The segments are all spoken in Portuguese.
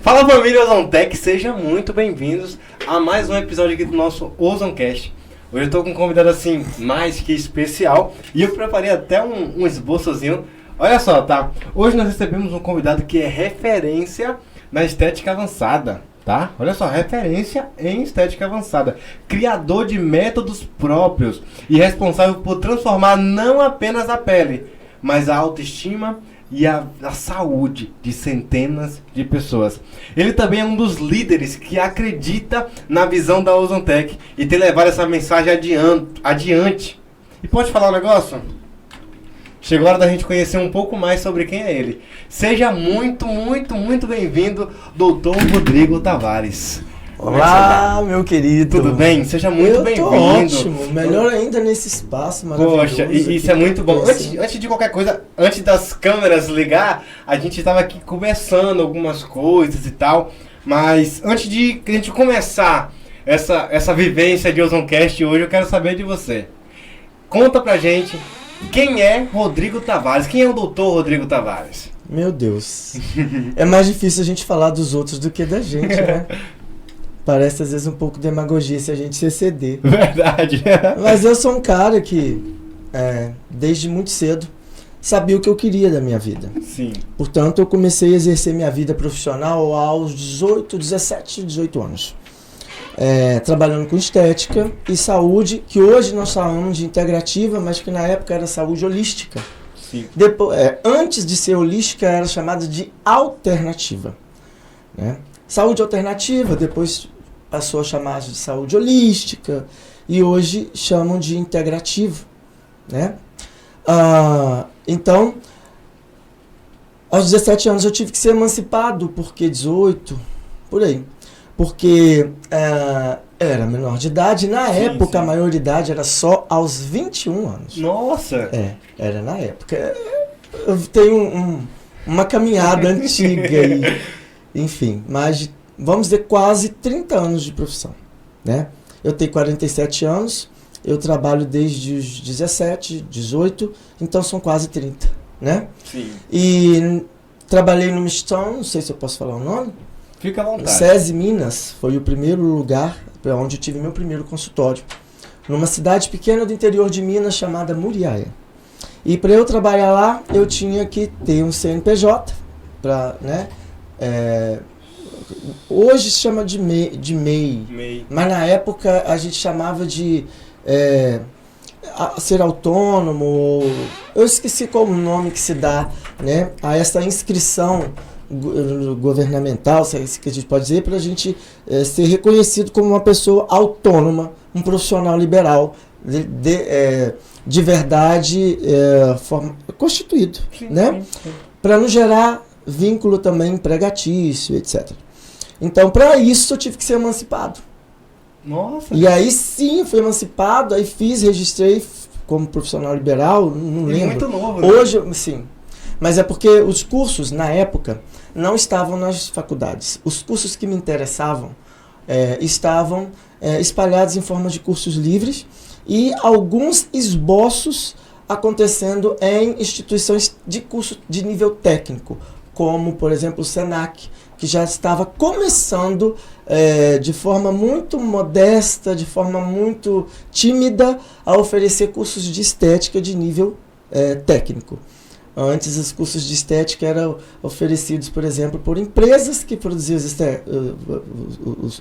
Fala família Ozontech, sejam muito bem-vindos a mais um episódio aqui do nosso Ozoncast. Hoje eu tô com um convidado assim, mais que especial, e eu preparei até um esboçozinho. Olha só, tá? Hoje nós recebemos um convidado que é referência na estética avançada, tá? Olha só, referência em estética avançada. Criador de métodos próprios e responsável por transformar não apenas a pele, mas a autoestima e a saúde de centenas de pessoas. Ele também é um dos líderes que acredita na visão da Ozontech e tem levado essa mensagem adiante. E pode falar um negócio? Chegou a hora da gente conhecer um pouco mais sobre quem é ele. Seja muito bem-vindo, Dr. Rodrigo Tavares. Olá, meu querido. Tudo bem? Seja muito bem-vindo. Ótimo, melhor ainda nesse espaço maravilhoso. Poxa, isso é muito bom. Antes de qualquer coisa, antes das câmeras ligar, a gente estava aqui conversando algumas coisas e tal. Mas antes de a gente começar essa vivência de Ozoncast hoje, eu quero saber de você. Conta pra gente quem é Rodrigo Tavares. Quem é o doutor Rodrigo Tavares? Meu Deus. É mais difícil a gente falar dos outros do que da gente, né? Parece às vezes um pouco demagogia se a gente se exceder. Verdade. Mas eu sou um cara que, desde muito cedo, sabia o que eu queria da minha vida. Sim. Portanto, eu comecei a exercer minha vida profissional aos 17, 18 anos. Trabalhando com estética e saúde, que hoje nós chamamos de integrativa, mas que na época era saúde holística. Sim. Antes de ser holística, era chamada de alternativa. Né? Saúde alternativa, depois passou a chamar de saúde holística e hoje chamam de integrativo, né? Então, aos 17 anos eu tive que ser emancipado, porque 18, por aí, porque era menor de idade, na época sim. A maioridade era só aos 21 anos. Nossa! Era na época. Eu tenho uma caminhada antiga aí. Enfim, mais vamos dizer, quase 30 anos de profissão, né? Eu tenho 47 anos, eu trabalho desde os 17, 18, então são quase 30, né? Sim. E trabalhei no Mistão, não sei se eu posso falar o nome. Fica à vontade. SESI Minas foi o primeiro lugar onde eu tive meu primeiro consultório, numa cidade pequena do interior de Minas chamada Muriaé. E para eu trabalhar lá, eu tinha que ter um CNPJ, né? Hoje se chama de MEI, mas na época a gente chamava de ser autônomo, eu esqueci qual o nome que se dá, né, a essa inscrição governamental, se é isso que a gente pode dizer, para a gente ser reconhecido como uma pessoa autônoma, um profissional liberal, de verdade, constituído, sim, né, para não gerar vínculo também empregatício, etc. Então, para isso, eu tive que ser emancipado. Nossa! E aí, sim, eu fui emancipado, aí registrei como profissional liberal, não lembro. Muito novo, né? Hoje, sim. Mas é porque os cursos, na época, não estavam nas faculdades. Os cursos que me interessavam estavam espalhados em forma de cursos livres e alguns esboços acontecendo em instituições de curso de nível técnico, como, por exemplo, o SENAC, que já estava começando de forma muito modesta, de forma muito tímida, a oferecer cursos de estética de nível técnico. Antes, os cursos de estética eram oferecidos, por exemplo, por empresas que produziam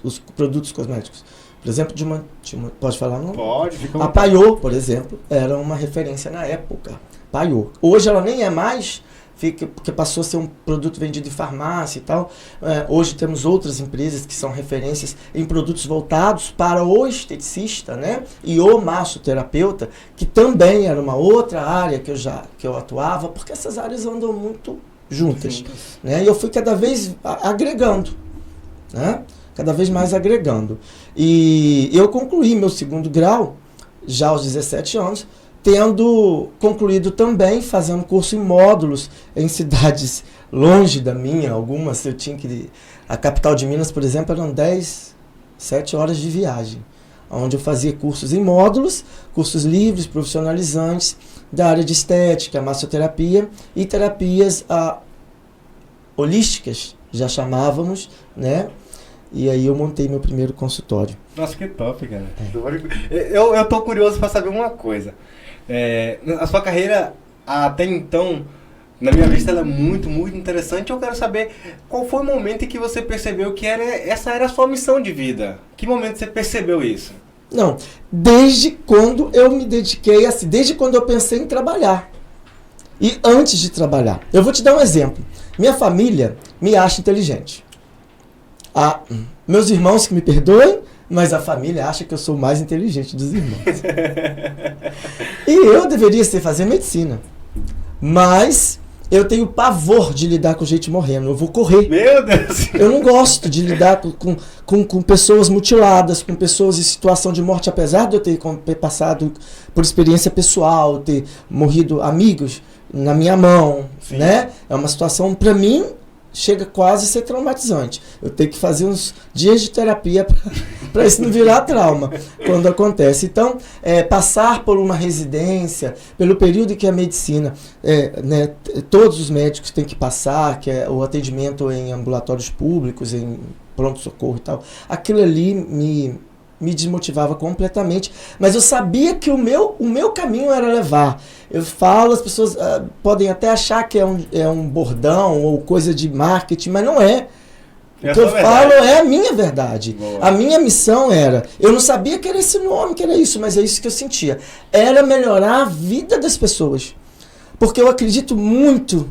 os produtos cosméticos. Por exemplo, pode falar? Não? Pode. A Paiô, por exemplo, era uma referência na época. Paiô. Hoje ela nem é mais, porque passou a ser um produto vendido em farmácia e tal. Hoje temos outras empresas que são referências em produtos voltados para o esteticista, né? E o massoterapeuta, que também era uma outra área que eu atuava, porque essas áreas andam muito juntas. Né? E eu fui cada vez agregando, né? Cada vez mais agregando. E eu concluí meu segundo grau, já aos 17 anos, tendo concluído também, fazendo curso em módulos em cidades longe da minha, algumas eu tinha que... A capital de Minas, por exemplo, eram 7 horas de viagem, onde eu fazia cursos em módulos, cursos livres, profissionalizantes, da área de estética, massoterapia e terapias holísticas, já chamávamos, né? E aí eu montei meu primeiro consultório. Nossa, que top, cara. Eu tô curioso para saber uma coisa. A sua carreira, até então, na minha vista, ela é muito, muito interessante. Eu quero saber qual foi o momento em que você percebeu que essa era a sua missão de vida. Que momento você percebeu isso? Não, desde quando eu me dediquei, assim, desde quando eu pensei em trabalhar. E antes de trabalhar. Eu vou te dar um exemplo. Minha família me acha inteligente. Meus irmãos que me perdoem, mas a família acha que eu sou o mais inteligente dos irmãos. E eu deveria fazer medicina. Mas eu tenho pavor de lidar com gente morrendo. Eu vou correr. Meu Deus! Eu não gosto de lidar com pessoas mutiladas, com pessoas em situação de morte, apesar de eu ter passado por experiência pessoal, ter morrido amigos na minha mão, Sim. Né? É uma situação, para mim, chega quase a ser traumatizante. Eu tenho que fazer uns dias de terapia para isso não virar trauma quando acontece. Então, passar por uma residência, pelo período em que a medicina, né, todos os médicos têm que passar, que é o atendimento em ambulatórios públicos, em pronto-socorro e tal, aquilo ali me desmotivava completamente, mas eu sabia que o meu caminho era levar. Eu falo, as pessoas podem até achar que é um bordão ou coisa de marketing, mas não é. O que eu falo é a minha verdade. Boa. A minha missão eu não sabia que era esse nome, que era isso, mas é isso que eu sentia. Era melhorar a vida das pessoas. Porque eu acredito muito,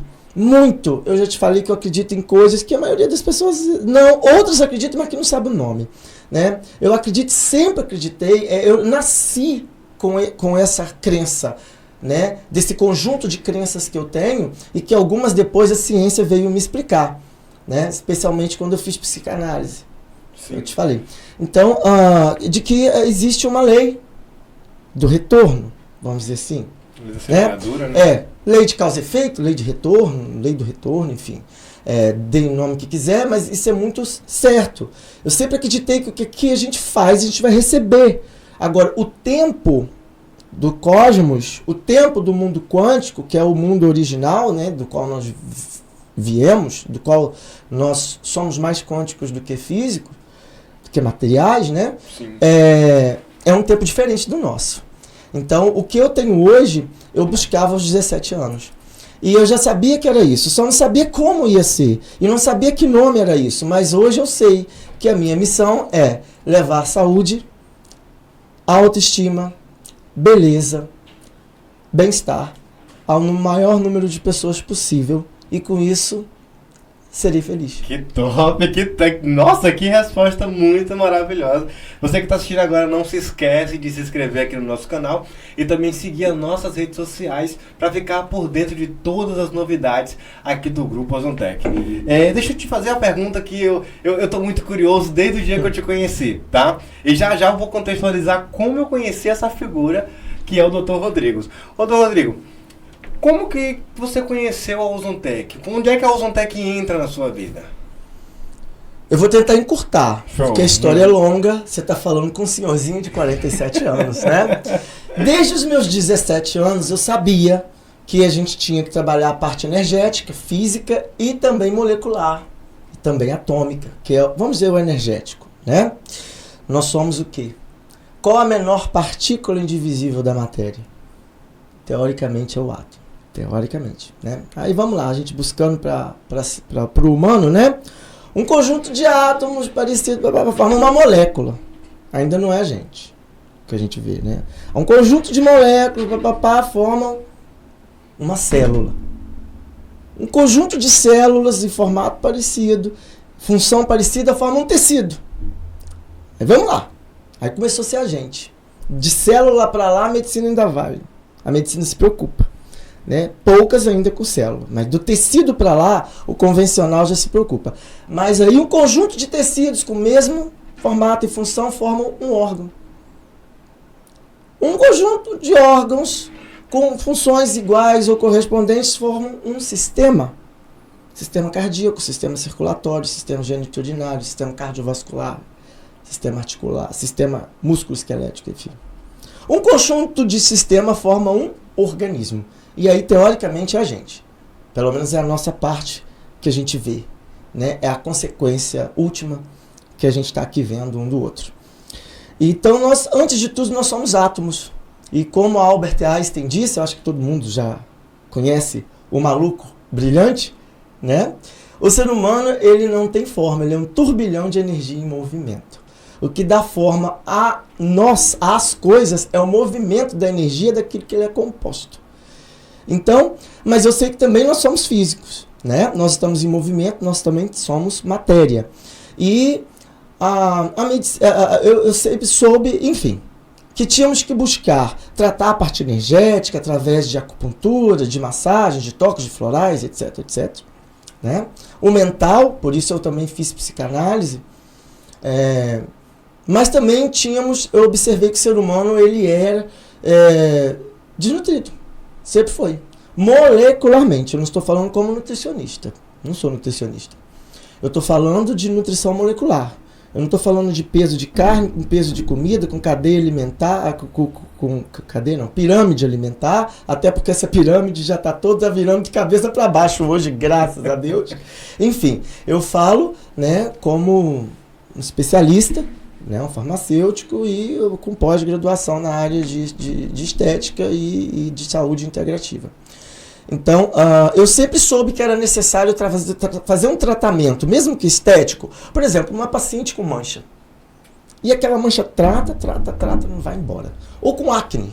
eu já te falei que eu acredito em coisas que a maioria das pessoas não, outras acreditam, mas que não sabem o nome. Né? Eu acredito, sempre acreditei, eu nasci com essa crença, né? Desse conjunto de crenças que eu tenho e que algumas depois a ciência veio me explicar, né? Especialmente quando eu fiz psicanálise. Sim. Eu te falei. Então, de que existe uma lei do retorno, vamos dizer assim. Né? Né? Lei de causa e efeito, lei de retorno, lei do retorno, enfim. Dê o nome que quiser, mas isso é muito certo. Eu sempre acreditei que o que a gente faz, a gente vai receber. Agora, o tempo do cosmos, o tempo do mundo quântico, que é o mundo original, né, do qual nós viemos, do qual nós somos mais quânticos do que físicos, do que materiais, né? Sim. É um tempo diferente do nosso. Então, o que eu tenho hoje, eu buscava aos 17 anos. E eu já sabia que era isso, só não sabia como ia ser. E não sabia que nome era isso. Mas hoje eu sei que a minha missão é levar saúde, autoestima, beleza, bem-estar ao maior número de pessoas possível. E com isso, serei feliz. Que top, nossa, que resposta muito maravilhosa. Você que está assistindo agora, não se esquece de se inscrever aqui no nosso canal e também seguir as nossas redes sociais para ficar por dentro de todas as novidades aqui do Grupo Ozontec. Deixa eu te fazer a pergunta que eu estou muito curioso desde o dia que eu te conheci, tá? E já eu vou contextualizar como eu conheci essa figura que é o Dr. Rodrigo. Ô, Dr. Rodrigo, como que você conheceu a Ozontec? Onde é que a Ozontec entra na sua vida? Eu vou tentar encurtar, Show. Porque a história é longa. Você está falando com um senhorzinho de 47 anos, né? Desde os meus 17 anos, eu sabia que a gente tinha que trabalhar a parte energética, física e também molecular, e também atômica, que é, vamos dizer, o energético, né? Nós somos o quê? Qual a menor partícula indivisível da matéria? Teoricamente é o átomo. Teoricamente, né? Aí vamos lá, a gente buscando para o humano, né? Um conjunto de átomos parecido, forma uma molécula. Ainda não é a gente, que a gente vê, né? Um conjunto de moléculas, formam uma célula. Um conjunto de células em formato parecido, função parecida, formam um tecido. Aí vamos lá. Aí começou a ser a gente. De célula para lá, a medicina ainda vai. A medicina se preocupa. Né? Poucas ainda com célula, mas do tecido para lá, o convencional já se preocupa. Mas aí um conjunto de tecidos com o mesmo formato e função formam um órgão. Um conjunto de órgãos com funções iguais ou correspondentes formam um sistema. Sistema cardíaco, sistema circulatório, sistema geniturinário, sistema cardiovascular, sistema articular, sistema músculo-esquelético, enfim. Um conjunto de sistema forma um organismo. E aí, teoricamente, é a gente. Pelo menos é a nossa parte que a gente vê. né? É a consequência última que a gente está aqui vendo um do outro. Então, nós, antes de tudo, nós somos átomos. E como Albert Einstein disse, eu acho que todo mundo já conhece o maluco brilhante, né? O ser humano, ele não tem forma, ele é um turbilhão de energia em movimento. O que dá forma a nós, às coisas, é o movimento da energia daquilo que ele é composto. Então, mas eu sei que também nós somos físicos, né? Nós estamos em movimento, nós também somos matéria. E eu sempre soube, enfim, que tínhamos que buscar tratar a parte energética através de acupuntura, de massagem, de toques de florais, etc, etc. Né? O mental, por isso eu também fiz psicanálise, mas também eu observei que o ser humano ele era desnutrido, sempre foi, molecularmente. Eu não estou falando como nutricionista, não sou nutricionista. Eu estou falando de nutrição molecular. Eu não estou falando de peso de carne, com peso de comida, com cadeia alimentar, pirâmide alimentar, até porque essa pirâmide já está toda virando de cabeça para baixo hoje, graças a Deus. Enfim, eu falo, né, como um especialista, né, um farmacêutico e com pós-graduação na área de estética e de saúde integrativa. Então, eu sempre soube que era necessário fazer um tratamento, mesmo que estético. Por exemplo, uma paciente com mancha. E aquela mancha trata, não vai embora. Ou com acne.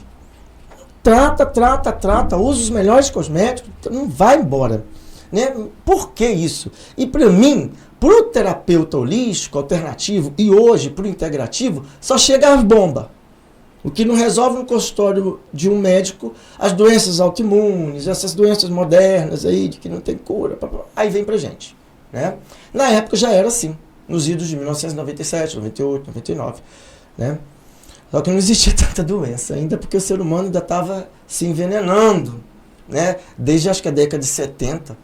Trata, usa os melhores cosméticos, não vai embora. Né? Por que isso? E para mim, para o terapeuta holístico, alternativo, e hoje para o integrativo, só chega as bombas. O que não resolve no consultório de um médico as doenças autoimunes, essas doenças modernas aí, de que não tem cura, aí vem pra gente. Né? Na época já era assim, nos idos de 1997, 98, 99. Né? Só que não existia tanta doença ainda, porque o ser humano ainda estava se envenenando. Né? Desde acho que a década de 70,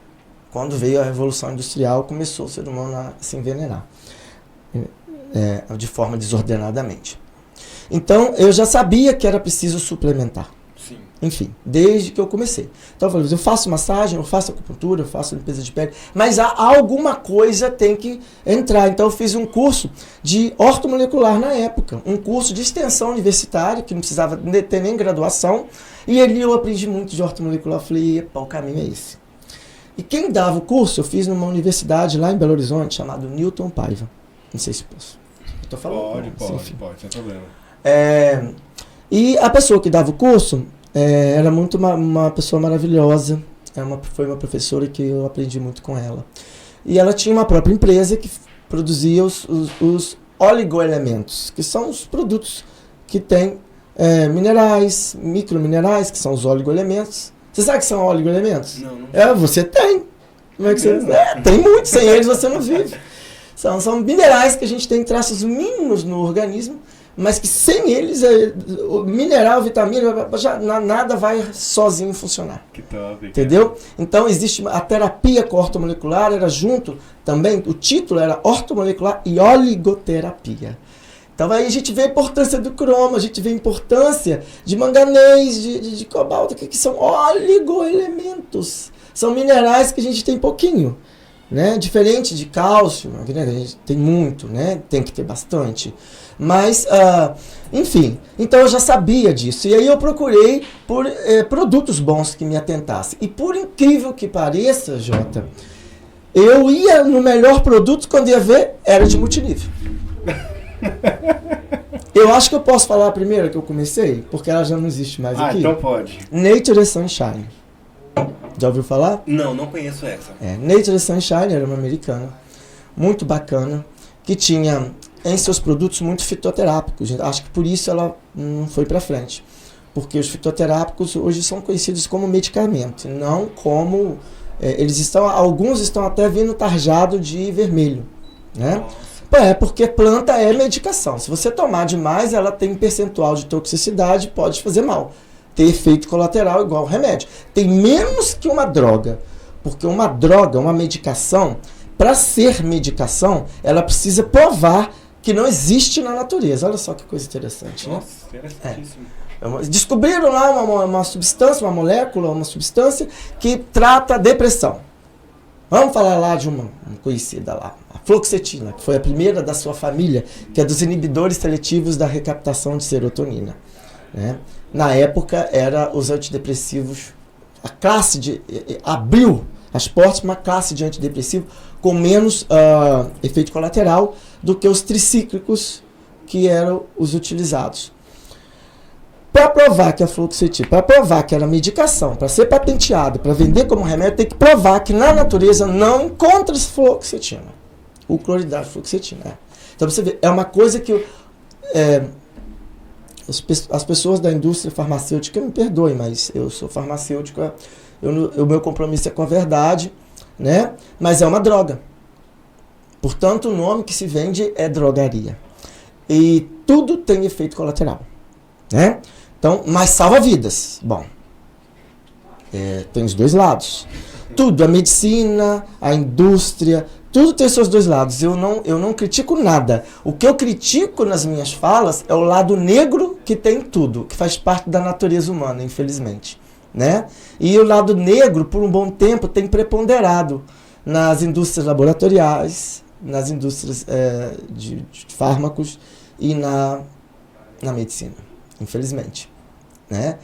quando veio a Revolução Industrial, começou o ser humano a se envenenar de forma desordenadamente. Então, eu já sabia que era preciso suplementar. Sim. Enfim, desde que eu comecei. Então, eu falei, eu faço massagem, eu faço acupuntura, eu faço limpeza de pele, mas alguma coisa tem que entrar. Então, eu fiz um curso de ortomolecular na época, um curso de extensão universitária, que não precisava ter nem graduação, e ali eu aprendi muito de ortomolecular. Eu falei, epa, o caminho é esse. E quem dava o curso, eu fiz numa universidade lá em Belo Horizonte, chamado Newton Paiva. Não sei se posso. Estou falando. Pode, sem problema. E a pessoa que dava o curso era muito uma pessoa maravilhosa, foi uma professora que eu aprendi muito com ela. E ela tinha uma própria empresa que produzia os oligoelementos, que são os produtos que têm minerais, microminerais, que são os oligoelementos. Você sabe o que são oligoelementos? Não. Você tem. Como é que você... tem muitos, sem eles você não vive. São minerais que a gente tem traços mínimos no organismo, mas que sem eles, o mineral, vitamina, nada vai sozinho funcionar. Que top. Entendeu? Então, existe a terapia com ortomolecular, era junto também, o título era ortomolecular e oligoterapia. Então, aí a gente vê a importância do cromo, a gente vê a importância de manganês, de cobalto, que são oligoelementos. São minerais que a gente tem pouquinho. Né? Diferente de cálcio, né? A gente tem muito, né? Tem que ter bastante. Mas, enfim, então eu já sabia disso. E aí eu procurei por produtos bons que me atentassem. E por incrível que pareça, Jota, eu ia no melhor produto, quando ia ver, era de multinível. Eu acho que eu posso falar a primeira que eu comecei, porque ela já não existe mais aqui. Então pode. Nature Sunshine. Já ouviu falar? Não conheço essa. Nature Sunshine era uma americana, muito bacana, que tinha em seus produtos muito fitoterápicos. Acho que por isso ela não foi para frente. Porque os fitoterápicos hoje são conhecidos como medicamento, não como... alguns estão até vindo tarjado de vermelho. Né? Porque planta é medicação. Se você tomar demais, ela tem um percentual de toxicidade, pode fazer mal. Ter efeito colateral igual remédio. Tem menos que uma droga. Porque uma droga, uma medicação, para ser medicação, ela precisa provar que não existe na natureza. Olha só que coisa interessante. Nossa, interessantíssimo. Descobriram lá uma substância, uma molécula, uma substância que trata a depressão. Vamos falar lá de uma conhecida lá, a fluoxetina, que foi a primeira da sua família, que é dos inibidores seletivos da recaptação de serotonina. Né? Na época, era os antidepressivos, a classe abriu as portas para uma classe de antidepressivo com menos efeito colateral do que os tricíclicos que eram os utilizados. Para provar que a fluoxetina, para provar que era medicação, para ser patenteado, para vender como remédio, tem que provar que na natureza não encontra fluoxetina. O cloridrato de fluoxetina. Então você vê, é uma coisa que as pessoas da indústria farmacêutica me perdoem, mas eu sou farmacêutico, o meu compromisso é com a verdade, né? Mas é uma droga. Portanto, o nome que se vende é drogaria. E tudo tem efeito colateral, né? Então, mas salva vidas. Bom, tem os dois lados. Tudo, a medicina, a indústria, tudo tem seus dois lados. Eu não critico nada. O que eu critico nas minhas falas é o lado negro que tem tudo, que faz parte da natureza humana, infelizmente. Né? E o lado negro, por um bom tempo, tem preponderado nas indústrias laboratoriais, nas indústrias de fármacos e na medicina, infelizmente. Né?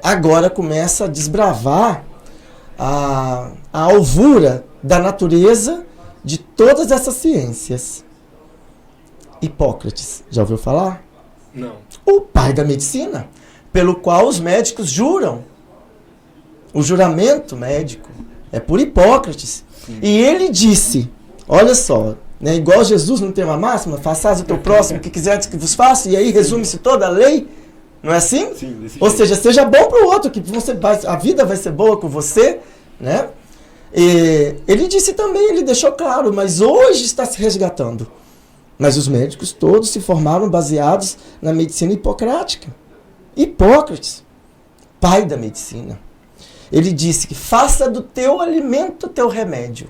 Agora começa a desbravar a alvura da natureza de todas essas ciências. Hipócrates, já ouviu falar? Não. O pai da medicina, pelo qual os médicos juram. O juramento médico é por Hipócrates. Sim. E ele disse, olha só, né, igual Jesus não tem uma máxima, façais o teu próximo o que quiseres que vos faça, e aí resume-se toda a lei, não é assim? Sim, desse Ou jeito. seja, seja bom para o outro, que a vida vai ser boa com você, né? E ele disse também, ele deixou claro, mas hoje está se resgatando. Mas os médicos todos se formaram baseados na medicina hipocrática. Hipócrates, pai da medicina. Ele disse que faça do teu alimento teu remédio.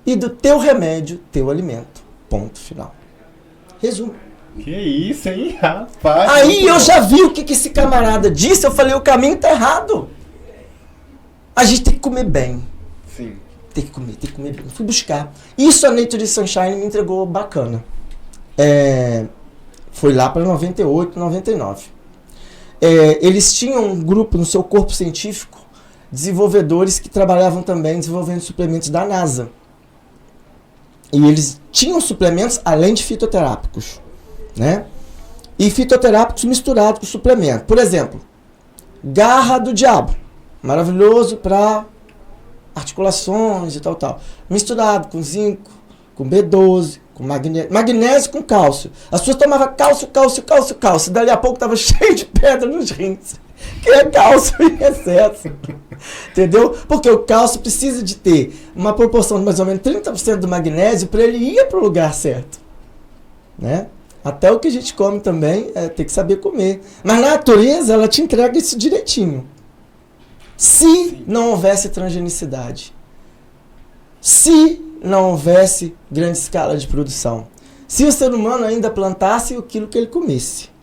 E do teu remédio teu alimento. Ponto final. Resumo. Que isso, hein, rapaz? Aí eu já vi o que esse camarada disse, eu falei, o caminho está errado. A gente tem que comer bem. Sim. Tem que comer bem. Fui buscar. Isso a Nature Sunshine me entregou bacana. Foi lá para 98, 99. Eles tinham um grupo no seu corpo científico, desenvolvedores que trabalhavam também desenvolvendo suplementos da NASA. E eles tinham suplementos além de fitoterápicos, né? E fitoterápicos misturados com suplemento. Por exemplo, garra do diabo. Maravilhoso para articulações e tal. Misturado com zinco, com B12, com magnésio. Magnésio com cálcio. As pessoas tomavam cálcio. Dali a pouco estava cheio de pedra nos rins. Que é cálcio em excesso. Entendeu? Porque o cálcio precisa de ter uma proporção de mais ou menos 30% do magnésio para ele ir para o lugar certo. Né? Até o que a gente come também tem que saber comer. Mas na natureza ela te entrega isso direitinho. Se não houvesse transgenicidade. Se não houvesse grande escala de produção. Se o ser humano ainda plantasse aquilo que ele comesse.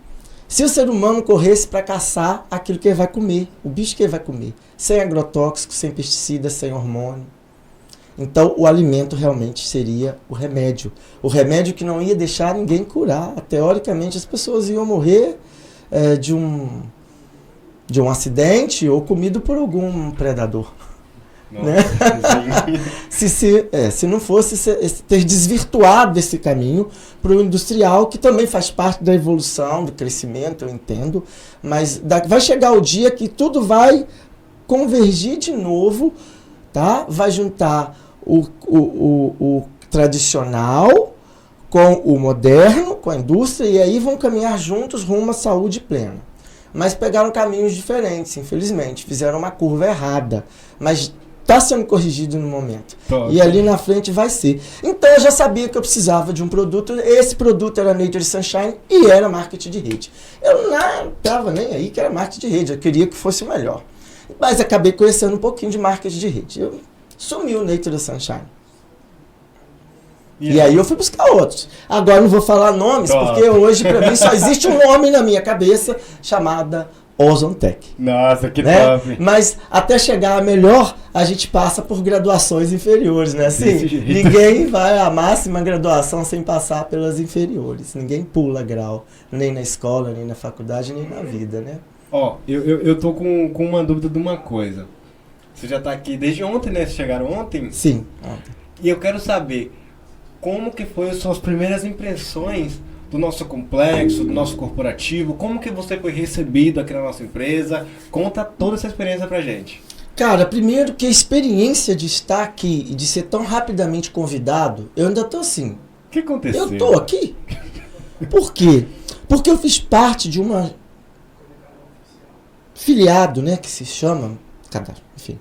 Se o ser humano corresse para caçar aquilo que ele vai comer, o bicho que ele vai comer, sem agrotóxico, sem pesticida, sem hormônio. Então, o alimento realmente seria o remédio. O remédio que não ia deixar ninguém curar. Teoricamente, as pessoas iam morrer de um acidente ou comido por algum predador. Nossa, né? Se não fosse ter desvirtuado esse caminho para o industrial, que também faz parte da evolução, do crescimento, eu entendo, mas vai chegar o dia que tudo vai convergir de novo, tá? Vai juntar o tradicional com o moderno, com a indústria, e aí vão caminhar juntos rumo à saúde plena. Mas pegaram caminhos diferentes, infelizmente, fizeram uma curva errada, mas está sendo corrigido no momento. E ali na frente vai ser. Então eu já sabia que eu precisava de um produto. Esse produto era Nature Sunshine e era marketing de rede. Eu não estava nem aí que era marketing de rede. Eu queria que fosse melhor. Mas acabei conhecendo um pouquinho de marketing de rede. Sumiu o Nature Sunshine. E aí eu fui buscar outros. Agora não vou falar nomes, porque hoje para mim só existe um nome na minha cabeça chamada Ozontech. Nossa, que né? top. Mas até chegar a melhor, a gente passa por graduações inferiores, né? Assim, ninguém vai à máxima graduação sem passar pelas inferiores. Ninguém pula grau, nem na escola, nem na faculdade, nem na vida, né? Ó, eu tô com uma dúvida de uma coisa. Você já tá aqui desde ontem, né? Vocês chegaram ontem? Sim, ontem. E eu quero saber como que foram as suas primeiras impressões do nosso complexo, do nosso corporativo, como que você foi recebido aqui na nossa empresa. Conta toda essa experiência pra gente. Cara, primeiro que a experiência de estar aqui e de ser tão rapidamente convidado, eu ainda tô assim. O que aconteceu? Eu tô aqui. Por quê? Porque eu fiz parte de uma filiado, né, que se chama, enfim,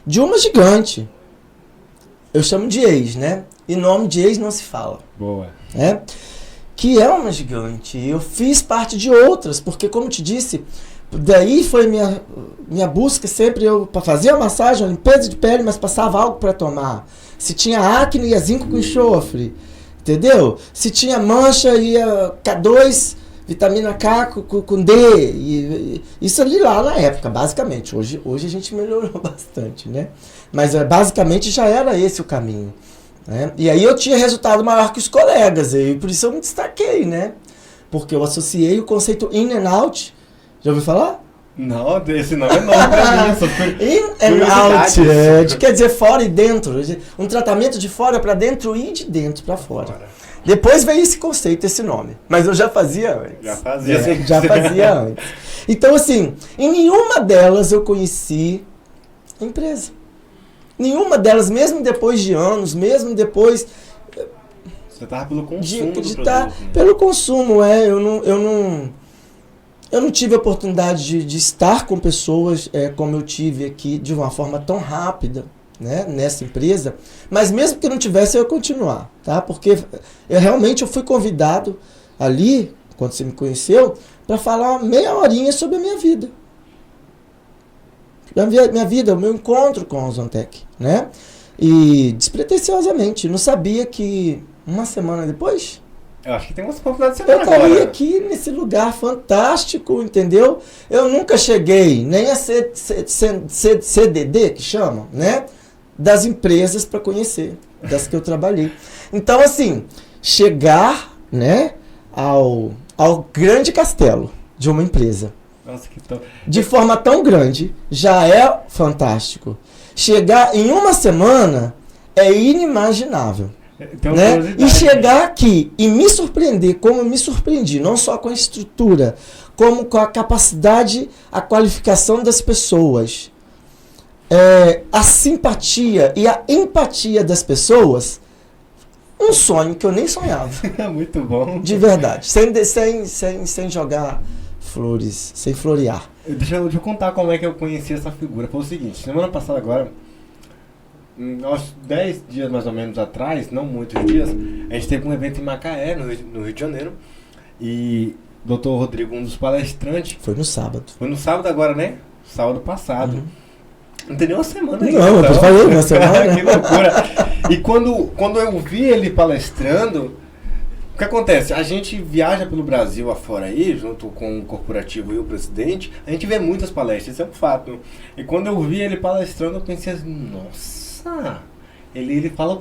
de uma gigante. Eu chamo de ex, né? E nome de ex não se fala. Boa. Né? Que é uma gigante. Eu fiz parte de outras, porque como te disse, daí foi minha busca sempre, eu para fazer a massagem, a limpeza de pele, mas passava algo para tomar. Se tinha acne, ia zinco com enxofre, entendeu? Se tinha mancha, ia K2, vitamina K com D, e isso ali lá na época, basicamente. Hoje a gente melhorou bastante, né? Mas basicamente já era esse o caminho. Né? E aí eu tinha resultado maior que os colegas, e por isso eu me destaquei, né? Porque eu associei o conceito in and out. Já ouviu falar? Não, esse nome é novo pra mim. In and out, quer dizer fora e dentro. Um tratamento de fora para dentro e de dentro para fora. Depois veio esse conceito, esse nome. Mas eu já fazia antes. Já fazia antes. Então, assim, em nenhuma delas eu conheci a empresa. Nenhuma delas, mesmo depois de anos, mesmo depois... Você estava pelo consumo de do produto, né? Pelo consumo, eu não tive a oportunidade de estar com pessoas como eu tive aqui, de uma forma tão rápida, né, nessa empresa, mas mesmo que eu não tivesse, eu ia continuar, tá? Porque eu fui convidado ali, quando você me conheceu, para falar meia horinha sobre a minha vida. Minha vida, o meu encontro com a Ozontech, né? E despretensiosamente, não sabia que uma semana depois... Eu acho que tem umas oportunidades de eu estaria aqui nesse lugar fantástico, entendeu? Eu nunca cheguei nem a ser CDD, que chamam, né? Das empresas para conhecer, das que eu trabalhei. Então, assim, chegar, né, ao grande castelo de uma empresa, nossa, que top. De forma tão grande, já é fantástico. Chegar em uma semana é inimaginável. Né? E chegar aqui e me surpreender como eu me surpreendi, não só com a estrutura, como com a capacidade, a qualificação das pessoas, a simpatia e a empatia das pessoas, um sonho que eu nem sonhava. Muito bom. De verdade, sem jogar flores, sem florear. Deixa eu contar como é que eu conheci essa figura. Foi o seguinte, semana passada agora, uns 10 dias mais ou menos atrás, não muitos dias, a gente teve um evento em Macaé, no Rio de Janeiro, e o Dr. Rodrigo, um dos palestrantes... Foi no sábado. Foi no sábado agora, né? Sábado passado. Uhum. Não tem nem uma semana ainda. Não, eu falei uma semana. Que loucura. E quando eu vi ele palestrando, o que acontece? A gente viaja pelo Brasil afora aí, junto com o corporativo e o presidente, a gente vê muitas palestras, isso é um fato. E quando eu vi ele palestrando, eu pensei assim, nossa, ele fala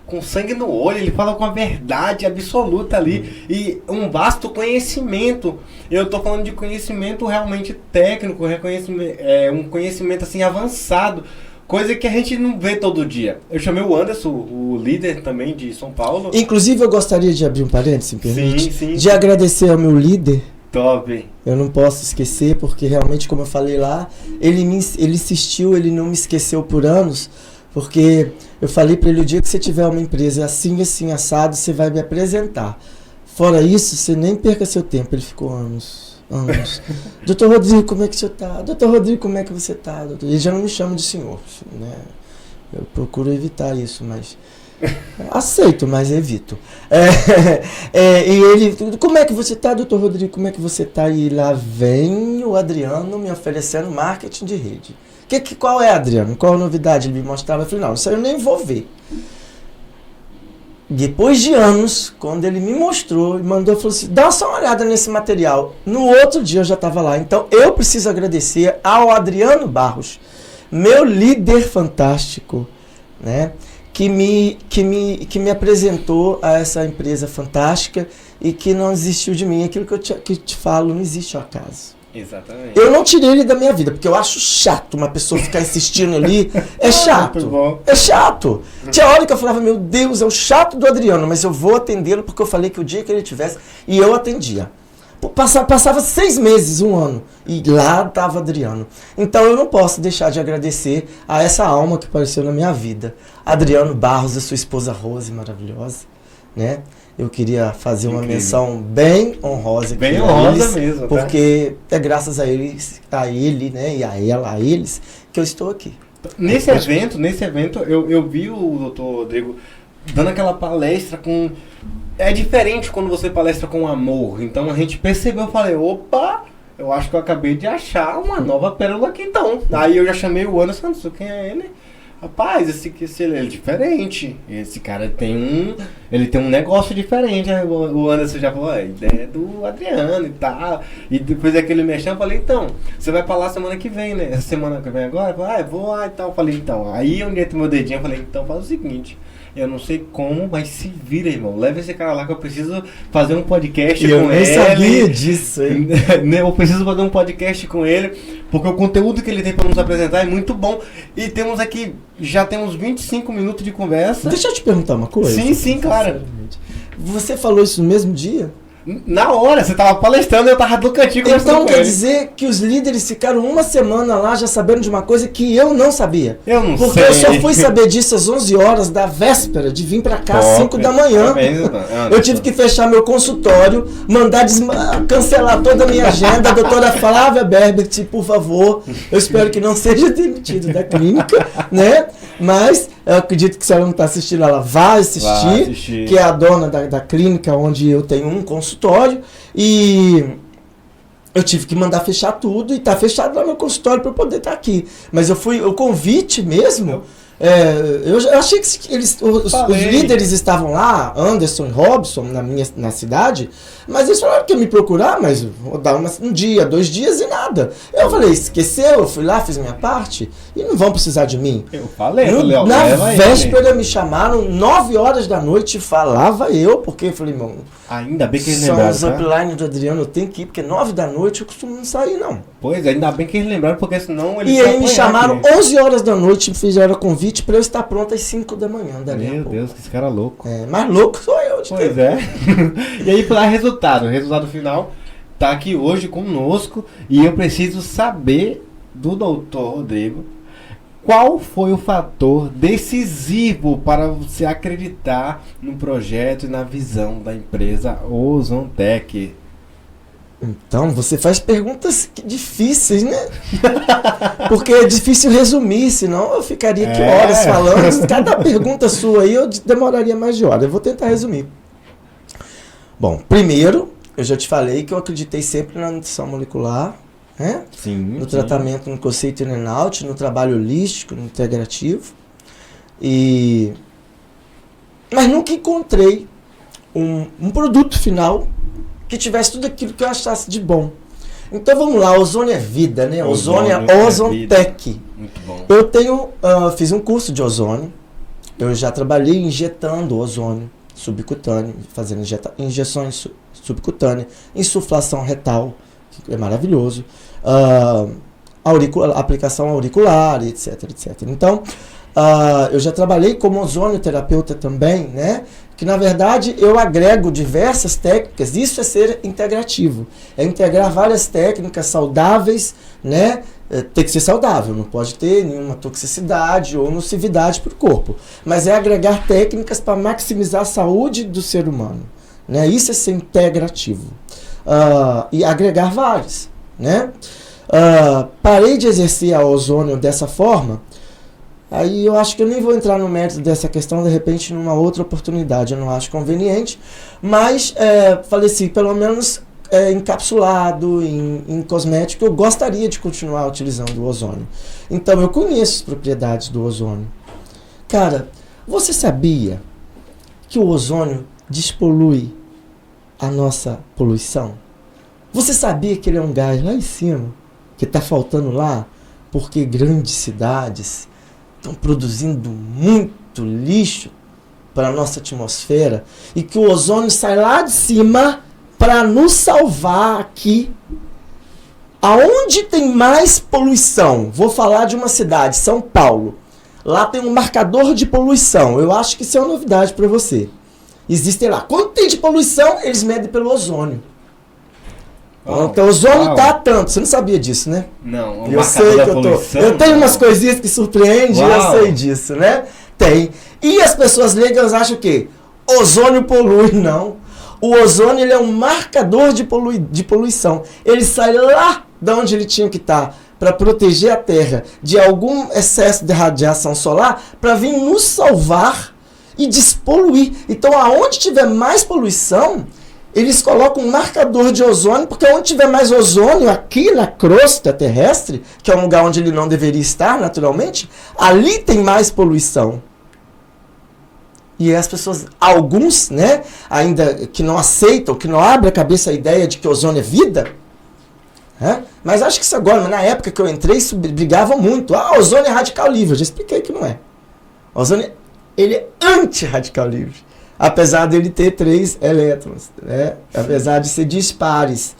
com sangue no olho, ele fala com a verdade absoluta ali, e um vasto conhecimento. Eu estou falando de conhecimento realmente técnico, um conhecimento assim avançado, coisa que a gente não vê todo dia. Eu chamei o Anderson, o líder também de São Paulo. Inclusive eu gostaria de abrir um parênteses, se me permite, sim. de agradecer ao meu líder. Top. Eu não posso esquecer, porque realmente, como eu falei lá, ele insistiu, ele não me esqueceu por anos, porque eu falei para ele, o dia que você tiver uma empresa assim, assado, você vai me apresentar. Fora isso, você nem perca seu tempo. Ele ficou anos. Doutor Rodrigo, como é que você está? Doutor Rodrigo, como é que você está? Ele já não me chama de senhor, né? Eu procuro evitar isso, mas... aceito, mas evito. E ele, como é que você está, doutor Rodrigo? Como é que você está? E lá vem o Adriano me oferecendo marketing de rede. Qual é, Adriano? Qual a novidade? Ele me mostrava. Eu falei, não, isso aí eu nem vou ver. depois de anos, quando ele me mostrou e mandou, falou assim, dá só uma olhada nesse material. No outro dia eu já estava lá. Então eu preciso agradecer ao Adriano Barros, meu líder fantástico, né? Que me apresentou a essa empresa fantástica e que não desistiu de mim. Aquilo que eu te falo, não existe ao acaso. Exatamente. Eu não tirei ele da minha vida, porque eu acho chato uma pessoa ficar insistindo ali. É chato. Muito bom. É chato. Tinha hora que eu falava, meu Deus, é o chato do Adriano, mas eu vou atendê-lo porque eu falei que o dia que ele tivesse, e eu atendia. Passava 6 meses, 1 ano, e lá estava Adriano. Então eu não posso deixar de agradecer a essa alma que apareceu na minha vida. Adriano Barros, a sua esposa Rose, maravilhosa, né? Eu queria fazer uma menção bem honrosa. Bem honrosa mesmo, tá? Porque é graças a ele, né, e a eles, que eu estou aqui. Nesse evento, eu vi o doutor Rodrigo dando aquela palestra com... É diferente quando você palestra com amor. Então a gente percebeu, eu falei, opa, eu acho que eu acabei de achar uma nova pérola aqui então. Aí eu já chamei o Anderson, não sei quem é ele. Rapaz, ele é diferente. Esse cara tem um negócio diferente. Aí o Anderson já falou, a ideia é do Adriano e tal. E depois daquele mexão, eu falei, então, você vai pra lá semana que vem, né? Essa semana que vem agora? Eu falei, vou lá e tal. Eu falei, então. Aí eu meto meu dedinho, eu falei, então faz o seguinte. Eu não sei como, mas se vira, irmão. Leva esse cara lá que eu preciso fazer um podcast com ele. Eu nem sabia disso, hein? Eu preciso fazer um podcast com ele, porque o conteúdo que ele tem para nos apresentar é muito bom. E temos aqui, já temos 25 minutos de conversa. Deixa eu te perguntar uma coisa. Sim, claro. Você falou isso no mesmo dia? Na hora, você tava palestrando e eu tava do cantinho conversando Então com quer ele. dizer que os líderes ficaram uma semana lá já sabendo de uma coisa que eu não sabia. Eu não sei. Porque eu só fui saber disso às 11 horas da véspera de vir pra cá às 5 da manhã. Eu tive que fechar meu consultório, mandar cancelar toda a minha agenda. Doutora Flávia Berbert, por favor, eu espero que não seja demitido da clínica, né? Mas eu acredito que se ela não está assistindo, ela vai assistir, que é a dona da clínica onde eu tenho um consultório, e eu tive que mandar fechar tudo e tá fechado lá no consultório para eu poder estar aqui. Mas o convite mesmo, eu achei que os líderes estavam lá, Anderson e Robson, na cidade, mas eles falaram que ia me procurar, mas vou dar um dia, 2 dias e nada. Eu falei, esqueceu, eu fui lá, fiz minha parte e não vão precisar de mim. Eu falei, na véspera me chamaram, 9 horas da noite, falava eu, porque eu falei, irmão, ainda bem que eles são lembraram, os upline do Adriano, eu tenho que ir, porque 9 da noite eu costumo não sair, não. Pois, ainda bem que eles lembraram, porque senão eles... E aí me chamaram 11 horas da noite, fizeram convite para eu estar pronto às 5 da manhã. Meu Deus, que esse cara é louco. Mais louco sou eu. Pois é. E aí, para o resultado final tá aqui hoje conosco, e eu preciso saber do doutor Rodrigo qual foi o fator decisivo para você acreditar no projeto e na visão da empresa Ozontec. Então, você faz perguntas difíceis, né? Porque é difícil resumir, senão eu ficaria aqui horas falando. Cada pergunta sua aí eu demoraria mais de hora. Eu vou tentar resumir. Bom, primeiro, eu já te falei que eu acreditei sempre na nutrição molecular, né? No tratamento no conceito in-and-out, no trabalho holístico, no integrativo. Mas nunca encontrei um produto final que tivesse tudo aquilo que eu achasse de bom. Então vamos lá, ozônio é vida, né? Ozônio é Ozontec. Muito bom. Eu fiz um curso de ozônio, eu já trabalhei injetando ozônio subcutâneo, fazendo injeções subcutâneas, insuflação retal, que é maravilhoso, aplicação auricular, etc, etc. Então, eu já trabalhei como ozonioterapeuta também, né? Que na verdade eu agrego diversas técnicas, isso é ser integrativo, é integrar várias técnicas saudáveis, né? Tem que ser saudável, não pode ter nenhuma toxicidade ou nocividade para o corpo, mas é agregar técnicas para maximizar a saúde do ser humano, né? Isso é ser integrativo, e agregar várias, né? Parei de exercer a ozônio dessa forma. Aí eu acho que eu nem vou entrar no mérito dessa questão, de repente numa outra oportunidade, eu não acho conveniente, mas falei assim, pelo menos encapsulado em cosmético, eu gostaria de continuar utilizando o ozônio. Então eu conheço as propriedades do ozônio. Cara, você sabia que o ozônio despolui a nossa poluição? Você sabia que ele é um gás lá em cima, que está faltando lá, porque grandes cidades estão produzindo muito lixo para a nossa atmosfera e que o ozônio sai lá de cima para nos salvar aqui? Aonde tem mais poluição? Vou falar de uma cidade, São Paulo. Lá tem um marcador de poluição. Eu acho que isso é uma novidade para você. Existem lá. Quanto tem de poluição, eles medem pelo ozônio. Então o ozônio está tanto. Você não sabia disso, né? Não, eu sei que eu tenho umas coisinhas que surpreendem, eu sei disso, né? Tem. E as pessoas leigas acham que ozônio polui. Não. O ozônio ele é um marcador de poluição. Ele sai lá de onde ele tinha que estar para proteger a Terra de algum excesso de radiação solar para vir nos salvar e despoluir. Então, aonde tiver mais poluição, eles colocam um marcador de ozônio, porque onde tiver mais ozônio, aqui na crosta terrestre, que é um lugar onde ele não deveria estar naturalmente, ali tem mais poluição. E as pessoas, alguns, né, ainda que não aceitam, que não abrem a cabeça a ideia de que ozônio é vida, né? Mas acho que isso agora, mas na época que eu entrei, isso brigava muito. Ah, ozônio é radical livre. Eu já expliquei que não é. O ozônio, ele é anti-radical livre. Apesar dele ter 3 elétrons, né? Apesar de ser dispares.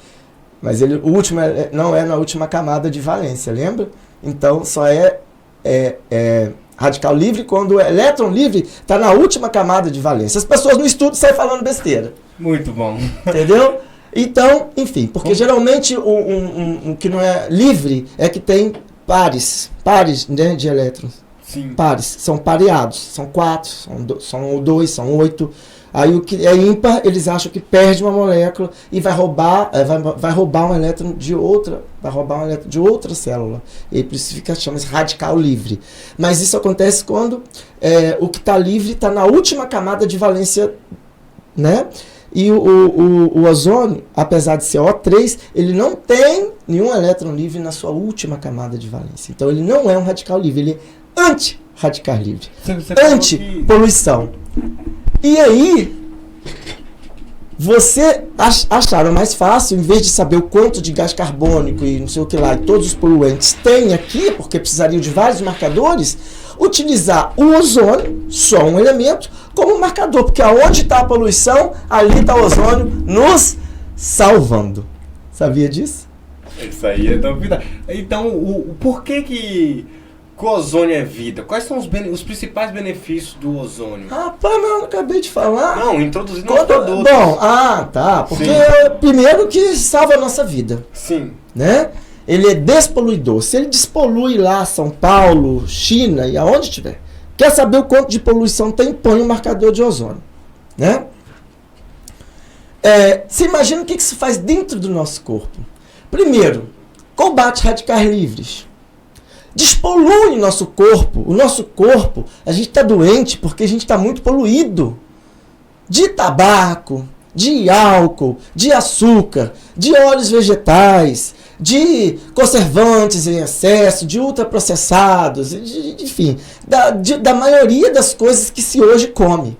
Mas ele, o último não é na última camada de valência, lembra? Então só é radical livre quando o elétron livre está na última camada de valência. As pessoas no estudo saem falando besteira. Muito bom. Entendeu? Então, enfim, porque geralmente o que não é livre é que tem pares, né, de elétrons. Sim. Pares, são pareados, são 4, são 2, são 8. Aí o que é ímpar, eles acham que perde uma molécula e vai roubar um elétron de outra, célula. E por isso chama-se radical livre. Mas isso acontece quando o que está livre está na última camada de valência, né? E o ozônio, apesar de ser O3, ele não tem nenhum elétron livre na sua última camada de valência. Então ele não é um radical livre, ele é anti-radical livre. Anti-poluição. E aí, você acharam mais fácil, em vez de saber o quanto de gás carbônico e não sei o que lá, e todos os poluentes tem aqui, porque precisariam de vários marcadores, utilizar o ozônio, só um elemento, como marcador, porque aonde está a poluição, ali está o ozônio nos salvando. Sabia disso? Isso aí é novidade. Então, por que o ozônio é vida? Quais são os principais benefícios do ozônio? Rapaz, mas eu acabei de falar. Não, introduzindo os produtos. Bom, tá. Porque primeiro que salva a nossa vida. Sim. Né? Ele é despoluidor. Se ele despolui lá São Paulo, China e aonde tiver, quer saber o quanto de poluição tem, põe um marcador de ozônio. Né? Você imagina o que isso faz dentro do nosso corpo? Primeiro, combate radicais livres. Despolui nosso corpo. O nosso corpo, a gente está doente porque a gente está muito poluído. De tabaco, de álcool, de açúcar, de óleos vegetais, de conservantes em excesso, de ultraprocessados, enfim, da maioria das coisas que se hoje come.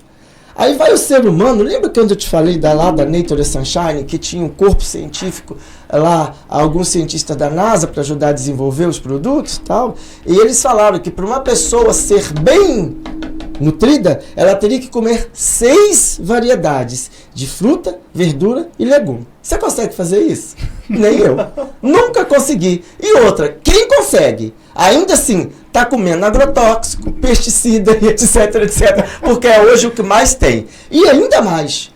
Aí vai o ser humano, lembra quando eu te falei da Nature Sunshine, que tinha um corpo científico lá, alguns cientistas da NASA para ajudar a desenvolver os produtos e tal, e eles falaram que para uma pessoa ser bem nutrida, ela teria que comer 6 variedades de fruta, verdura e legume. Você consegue fazer isso? Nem eu. Nunca consegui. E outra, quem consegue? Ainda assim, está comendo agrotóxico, pesticida e etc, porque é hoje o que mais tem. E ainda mais,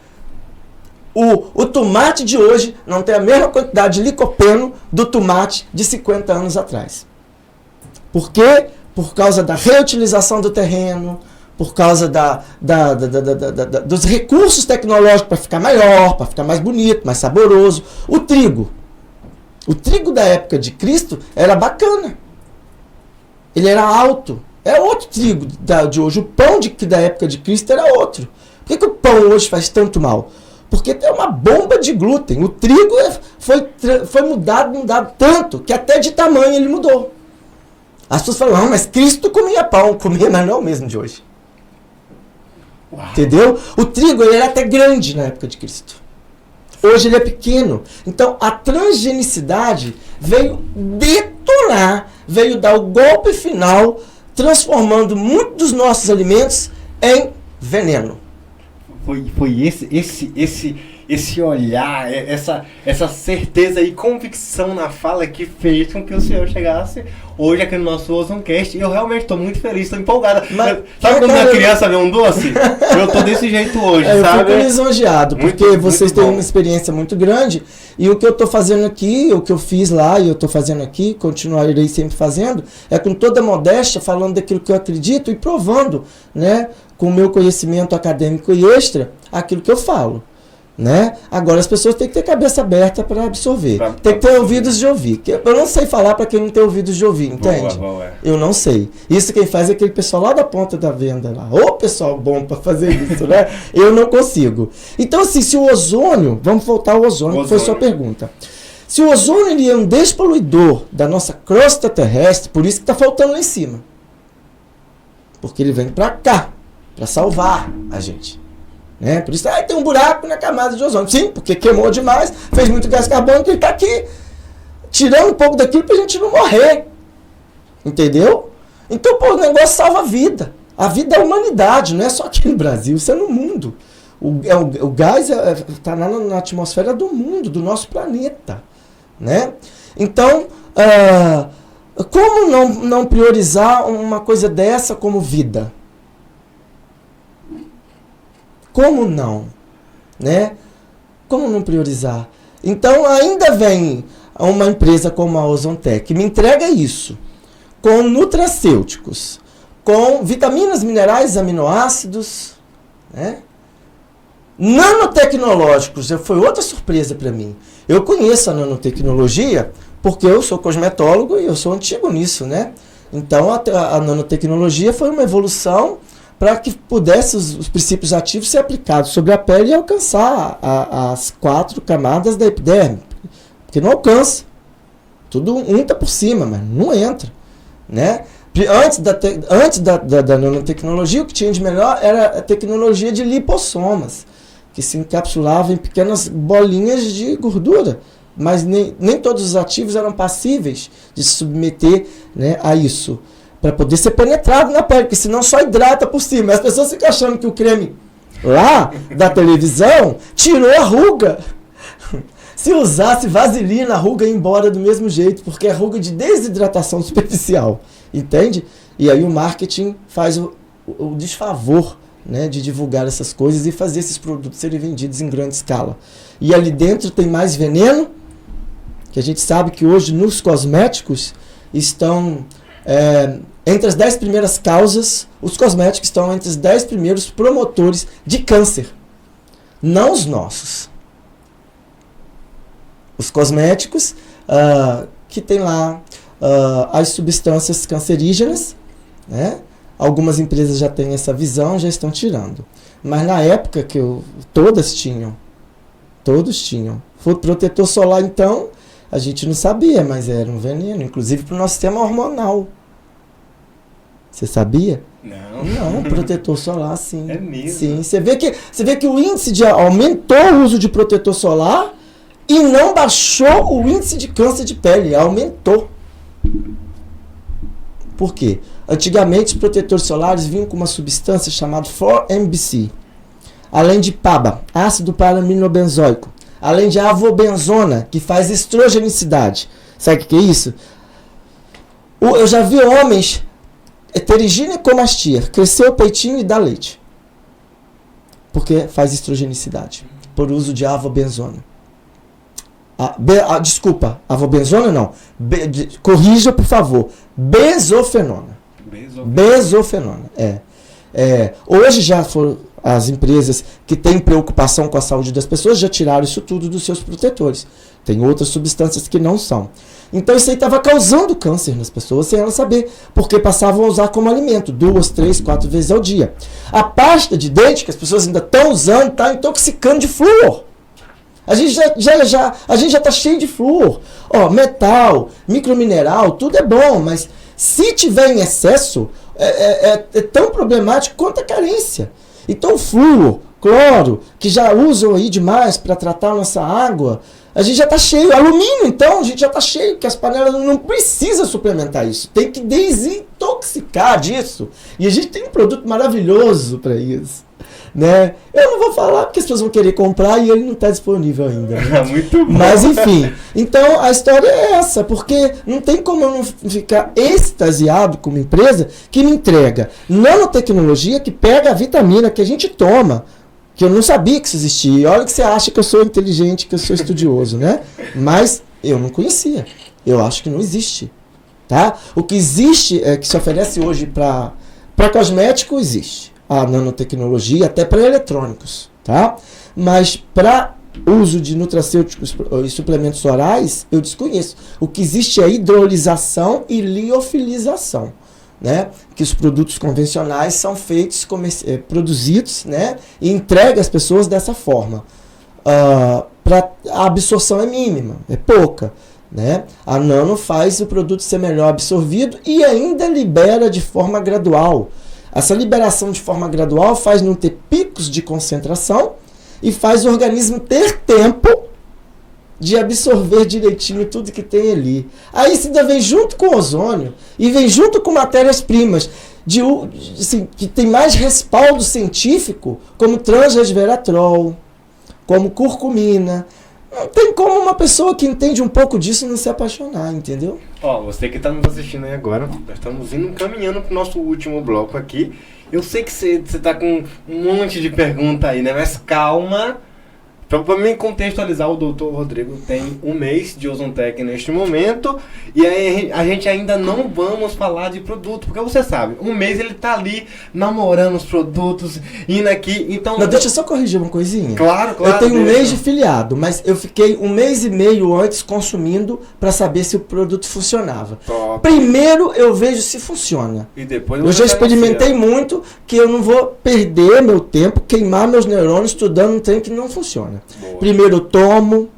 o tomate de hoje não tem a mesma quantidade de licopeno do tomate de 50 anos atrás. Por quê? Por causa da reutilização do terreno, por causa dos recursos tecnológicos para ficar maior, para ficar mais bonito, mais saboroso. O trigo da época de Cristo era bacana. Ele era alto. É outro trigo de hoje. O pão da época de Cristo era outro. Por que o pão hoje faz tanto mal? Porque tem uma bomba de glúten. O trigo foi mudado tanto que até de tamanho ele mudou. As pessoas falam, mas Cristo comia pão. Comia, mas não é o mesmo de hoje. Uau. Entendeu? O trigo ele era até grande na época de Cristo. Hoje ele é pequeno. Então a transgenicidade veio detonar, veio dar o golpe final, transformando muitos dos nossos alimentos em veneno. Foi esse olhar, essa certeza e convicção na fala que fez com que o senhor chegasse hoje aqui no nosso Ozoncast. E eu realmente estou muito feliz, estou empolgada. Sabe quando uma criança vê um doce? Eu estou desse jeito hoje, sabe? Eu fico lisonjeado, porque vocês têm uma experiência muito grande. E o que eu estou fazendo aqui, o que eu fiz lá e eu estou fazendo aqui, continuarei sempre fazendo, é com toda modéstia, falando daquilo que eu acredito e provando, né, com o meu conhecimento acadêmico e extra, aquilo que eu falo. Né? Agora as pessoas têm que ter cabeça aberta para absorver. Tem que ter ouvidos de ouvir. Eu não sei falar para quem não tem ouvidos de ouvir, entende? Boa. Eu não sei. Isso quem faz é aquele pessoal lá da ponta da venda lá. Ô pessoal bom para fazer isso, né? Eu não consigo. Então assim, se o ozônio, vamos voltar ao ozônio, que foi sua pergunta. Se o ozônio ele é um despoluidor da nossa crosta terrestre, por isso que está faltando lá em cima. Porque ele vem para cá, para salvar a gente. Né? Por isso, tem um buraco na camada de ozônio. Sim, porque queimou demais, fez muito gás carbônico, ele está aqui tirando um pouco daquilo para a gente não morrer. Entendeu? Então, o negócio salva a vida. A vida é a humanidade, não é só aqui no Brasil, isso é no mundo. O gás está na atmosfera do mundo, do nosso planeta. Né? Então, como não priorizar uma coisa dessa como vida? Como não? Né? Como não priorizar? Então ainda vem uma empresa como a Ozontec, que me entrega isso, com nutracêuticos, com vitaminas, minerais, aminoácidos, né? Nanotecnológicos, foi outra surpresa para mim. Eu conheço a nanotecnologia porque eu sou cosmetólogo e eu sou antigo nisso, né? Então a nanotecnologia foi uma evolução para que pudesse os princípios ativos ser aplicados sobre a pele e alcançar as 4 camadas da epiderme. Porque não alcança. Tudo entra por cima, mas não entra. Né? Antes da nanotecnologia, o que tinha de melhor era a tecnologia de lipossomas, que se encapsulavam em pequenas bolinhas de gordura. Mas nem todos os ativos eram passíveis de se submeter, né, a isso, para poder ser penetrado na pele, porque senão só hidrata por cima. As pessoas ficam achando que o creme lá da televisão tirou a ruga. Se usasse vaselina, a ruga ia embora do mesmo jeito, porque é ruga de desidratação superficial, entende? E aí o marketing faz o desfavor, né, de divulgar essas coisas e fazer esses produtos serem vendidos em grande escala. E ali dentro tem mais veneno, que a gente sabe que hoje nos cosméticos estão... entre as 10 primeiras causas, os cosméticos estão entre os 10 primeiros promotores de câncer. Não os nossos. Os cosméticos que tem lá as substâncias cancerígenas, né? Algumas empresas já têm essa visão, já estão tirando. Mas na época que todos tinham. Foi protetor solar, então, a gente não sabia, mas era um veneno, inclusive para o nosso sistema hormonal. Você sabia? Não, protetor solar, sim. É mesmo? Sim, você vê que o índice aumentou o uso de protetor solar e não baixou o índice de câncer de pele, aumentou. Por quê? Antigamente, os protetores solares vinham com uma substância chamada 4-MBC, além de PABA, ácido paraaminobenzoico, além de avobenzona, que faz estrogenicidade. Sabe o que é isso? Eu já vi homens, pteriginecomastia, crescer o peitinho e dar leite, porque faz estrogenicidade, por uso de avobenzona. Desculpa, avobenzona não. Corrija, por favor. Bezofenona. Bezofenona. Hoje já foram as empresas que têm preocupação com a saúde das pessoas, já tiraram isso tudo dos seus protetores. Tem outras substâncias que não são. Então isso aí estava causando câncer nas pessoas sem elas saber, porque passavam a usar como alimento 2, 3, 4 vezes ao dia. A pasta de dente que as pessoas ainda estão usando está intoxicando de flúor. A gente já está cheio de flúor. Metal, micromineral, tudo é bom, mas se tiver em excesso, é tão problemático quanto a carência. Então o flúor, cloro, que já usam aí demais para tratar a nossa água, a gente já está cheio. Alumínio, então, a gente já está cheio, que as panelas não precisa suplementar isso. Tem que desintoxicar disso. E a gente tem um produto maravilhoso para isso. Né? Eu não vou falar porque as pessoas vão querer comprar e ele não está disponível ainda. Né? Muito bom. Mas enfim, então a história é essa, porque não tem como eu não ficar extasiado com uma empresa que me entrega nanotecnologia, que pega a vitamina que a gente toma, que eu não sabia que isso existia. E olha que você acha que eu sou inteligente, que eu sou estudioso, né? Mas eu não conhecia. Eu acho que não existe. Tá? O que existe, que se oferece hoje para cosmético, existe. A nanotecnologia, até para eletrônicos. Tá? Mas para uso de nutracêuticos e suplementos orais, eu desconheço. O que existe é hidrolisação e liofilização. Né? Que os produtos convencionais são feitos, produzidos, né? E entregue às pessoas dessa forma. A absorção é mínima, é pouca. Né? A nano faz o produto ser melhor absorvido e ainda libera de forma gradual. Essa liberação de forma gradual faz não ter picos de concentração e faz o organismo ter tempo de absorver direitinho tudo que tem ali. Aí isso ainda vem junto com o ozônio e vem junto com matérias-primas assim, que tem mais respaldo científico, como transresveratrol, como curcumina. Não tem como uma pessoa que entende um pouco disso não se apaixonar, entendeu? Ó, você que está nos assistindo aí agora, nós estamos caminhando para o nosso último bloco aqui. Eu sei que você está com um monte de pergunta aí, né? Mas calma. Para mim contextualizar, o Dr. Rodrigo tem um mês de Ozontec neste momento e aí a gente ainda não vamos falar de produto, porque você sabe, um mês ele tá ali namorando os produtos, indo aqui, então... Não, deixa eu só corrigir uma coisinha. Claro. Eu tenho um mês de filiado, mas eu fiquei um mês e meio antes consumindo para saber se o produto funcionava. Top. Primeiro eu vejo se funciona. E depois eu já experimentei muito que eu não vou perder meu tempo, queimar meus neurônios estudando um trem que não funciona. Boa. Primeiro eu tomo,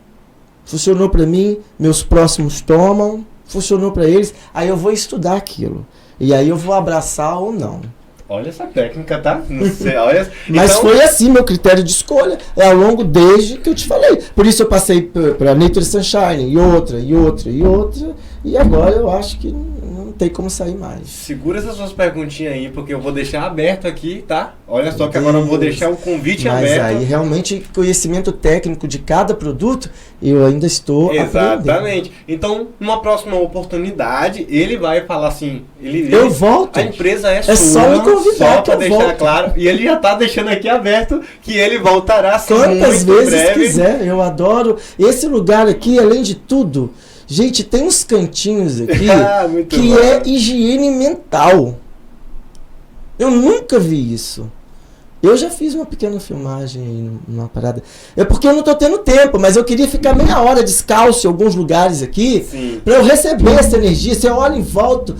funcionou para mim, meus próximos tomam, funcionou para eles, aí eu vou estudar aquilo. E aí eu vou abraçar ou não. Olha essa técnica, tá? Não sei, olha. Mas então... foi assim, meu critério de escolha é ao longo desde que eu te falei. Por isso eu passei para Nature Sunshine, e outra, e agora eu acho que não tem como sair mais. Segura essas suas perguntinhas aí, porque eu vou deixar aberto aqui, tá? Olha só que agora eu vou deixar o convite aberto. Mas aí realmente conhecimento técnico de cada produto, eu ainda estou aprendendo. Exatamente. Então, numa próxima oportunidade, ele vai falar assim... Eu volto. A empresa é sua. É só me convidar, só para deixar volto. Claro. E ele já está deixando aqui aberto que ele voltará sim, quantas muito vezes breve. Quiser. Eu adoro. Esse lugar aqui, além de tudo... Gente, tem uns cantinhos aqui que bom. É higiene mental. Eu nunca vi isso. Eu já fiz uma pequena filmagem aí numa parada. É porque eu não tô tendo tempo, mas eu queria ficar meia hora descalço em alguns lugares aqui para eu receber essa energia. Você olha em volta,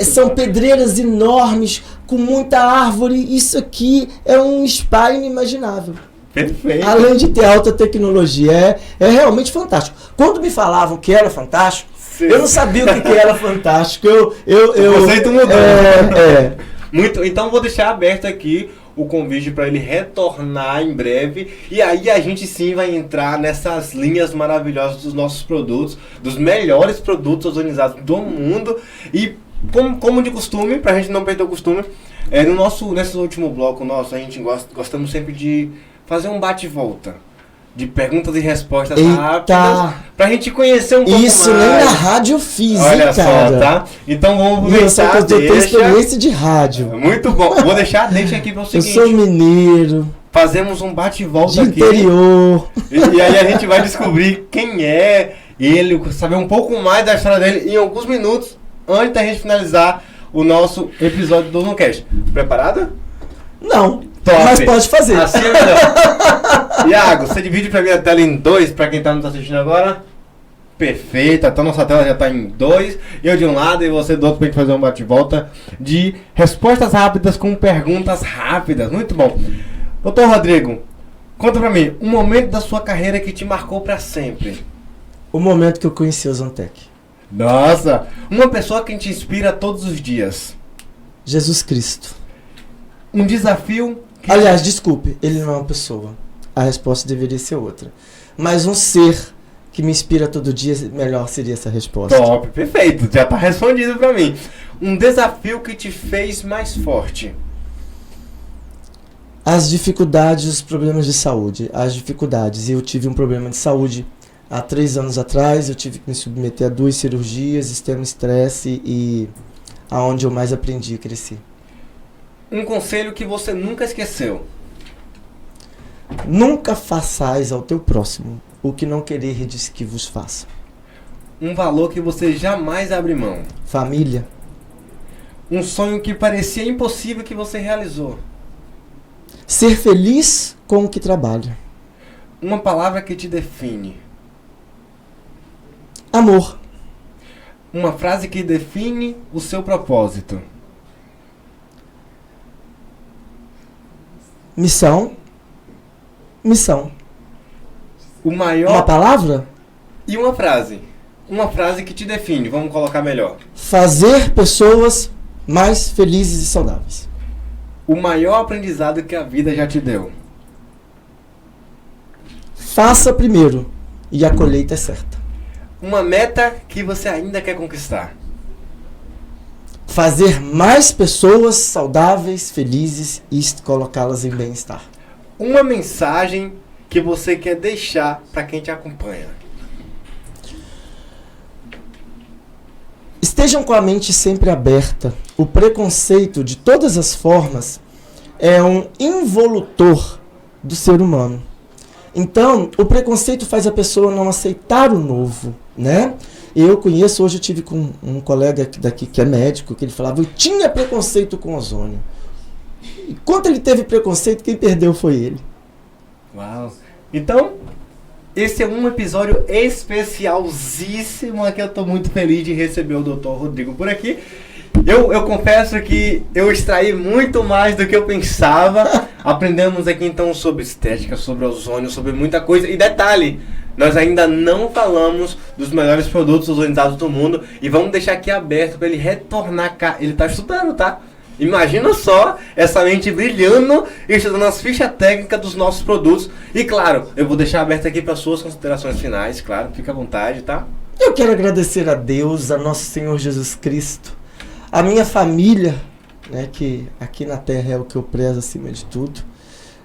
são pedreiras enormes, com muita árvore. Isso aqui é um spa inimaginável. Perfeito. Além de ter alta tecnologia, é realmente fantástico. Quando me falavam que era fantástico, sim, eu não sabia o que era fantástico. O conceito mudou. Muito. Então vou deixar aberto aqui o convite para ele retornar em breve. E aí a gente sim vai entrar nessas linhas maravilhosas dos nossos produtos, dos melhores produtos ozonizados do mundo. E como de costume, para a gente não perder o costume, nesse último bloco nosso, a gente gostamos sempre de fazer um bate-volta de perguntas e respostas rápidas pra gente conhecer um pouco mais. Isso nem na rádio fiz, olha cara. Só, tá? Então vamos aproveitar. Eu tenho experiência de rádio. Muito bom. Vou deixar aqui para o seguinte. Eu sou mineiro. Fazemos um bate-volta aqui. Interior. E aí a gente vai descobrir quem é ele, saber um pouco mais da história dele em alguns minutos antes da gente finalizar o nosso episódio do Ozoncast. Preparada? Não. Top. Mas pode fazer. Assim é melhor. Iago, você divide pra mim a tela em 2 pra quem tá nos assistindo agora? Perfeito, então nossa tela já tá em 2. Eu de um lado e você do outro pra gente fazer um bate-volta de respostas rápidas com perguntas rápidas. Muito bom. Doutor Rodrigo, conta pra mim, um momento da sua carreira que te marcou pra sempre. O momento que eu conheci o Ozontec. Nossa, uma pessoa que te inspira todos os dias. Jesus Cristo. Um desafio... Aliás, desculpe, ele não é uma pessoa. A resposta deveria ser outra. Mas um ser que me inspira todo dia, melhor seria essa resposta. Top, perfeito. Já tá respondido pra mim. Um desafio que te fez mais forte. As dificuldades, os problemas de saúde. As dificuldades. Eu tive um problema de saúde há 3 anos atrás. Eu tive que me submeter a 2 cirurgias, extremo estresse e aonde eu mais aprendi a crescer. Um conselho que você nunca esqueceu. Nunca façais ao teu próximo o que não queredes que vos faça. Um valor que você jamais abre mão. Família. Um sonho que parecia impossível que você realizou. Ser feliz com o que trabalha. Uma palavra que te define. Amor. Uma frase que define o seu propósito. Missão. Missão. O maior... Uma palavra? E uma frase. Uma frase que te define. Vamos colocar melhor. Fazer pessoas mais felizes e saudáveis. O maior aprendizado que a vida já te deu. Faça primeiro e a colheita é certa. Uma meta que você ainda quer conquistar. Fazer mais pessoas saudáveis, felizes e colocá-las em bem-estar. Uma mensagem que você quer deixar para quem te acompanha. Estejam com a mente sempre aberta. O preconceito, de todas as formas, é um involutor do ser humano. Então, o preconceito faz a pessoa não aceitar o novo, né? Eu conheço, hoje eu tive com um colega daqui que é médico, que ele falava, eu tinha preconceito com ozônio. Enquanto ele teve preconceito, quem perdeu foi ele. Uau! Então, esse é um episódio especialzíssimo que eu estou muito feliz de receber o Dr. Rodrigo por aqui. Eu confesso que eu extraí muito mais do que eu pensava. Aprendemos aqui então sobre estética, sobre ozônio, sobre muita coisa. E detalhe, nós ainda não falamos dos melhores produtos ozonizados do mundo. E vamos deixar aqui aberto para ele retornar cá. Ele está estudando, tá? Imagina só essa mente brilhando e estudando as fichas técnicas dos nossos produtos. E claro, eu vou deixar aberto aqui para suas considerações finais, claro, fica à vontade, tá? Eu quero agradecer a Deus, a nosso Senhor Jesus Cristo, a minha família, né, que aqui na Terra é o que eu prezo acima de tudo,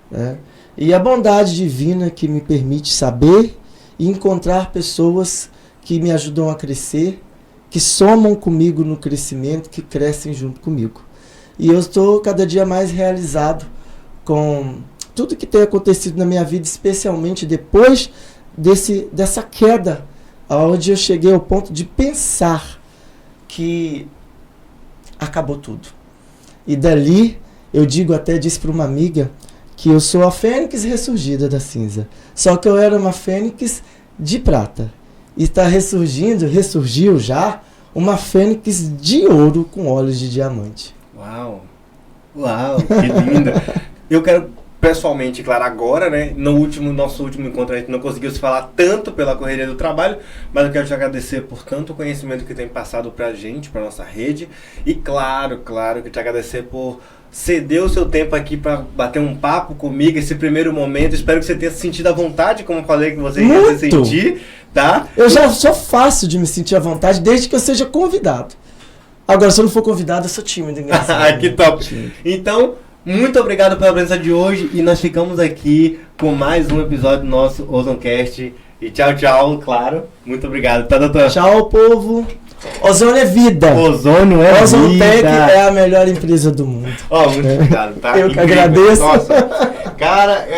né, e a bondade divina que me permite saber e encontrar pessoas que me ajudam a crescer, que somam comigo no crescimento, que crescem junto comigo. E eu estou cada dia mais realizado com tudo que tem acontecido na minha vida, especialmente depois dessa queda, onde eu cheguei ao ponto de pensar que acabou tudo. E dali, eu disse para uma amiga que eu sou a fênix ressurgida da cinza. Só que eu era uma fênix de prata. E está ressurgiu já, uma fênix de ouro com olhos de diamante. Uau! Uau, que lindo! Eu quero pessoalmente, claro, agora, né? Nosso último encontro a gente não conseguiu se falar tanto pela correria do trabalho, mas eu quero te agradecer por tanto conhecimento que tem passado pra gente, pra nossa rede. E claro, que te agradecer por ceder o seu tempo aqui para bater um papo comigo, esse primeiro momento. Espero que você tenha sentido à vontade, como eu falei que você ia se sentir, tá? Eu já sou fácil de me sentir à vontade, desde que eu seja convidado. Agora, se eu não for convidado, eu sou tímido, engraçado. Que top! Então, muito obrigado pela presença de hoje e nós ficamos aqui com mais um episódio do nosso Ozoncast. E tchau, tchau, claro. Muito obrigado, tá, doutor? Tchau, povo. Ozônio é vida. Ozônio é Ozontec vida. é a melhor empresa do mundo. Ó, muito obrigado, tá? Eu que agradeço. Nossa, cara...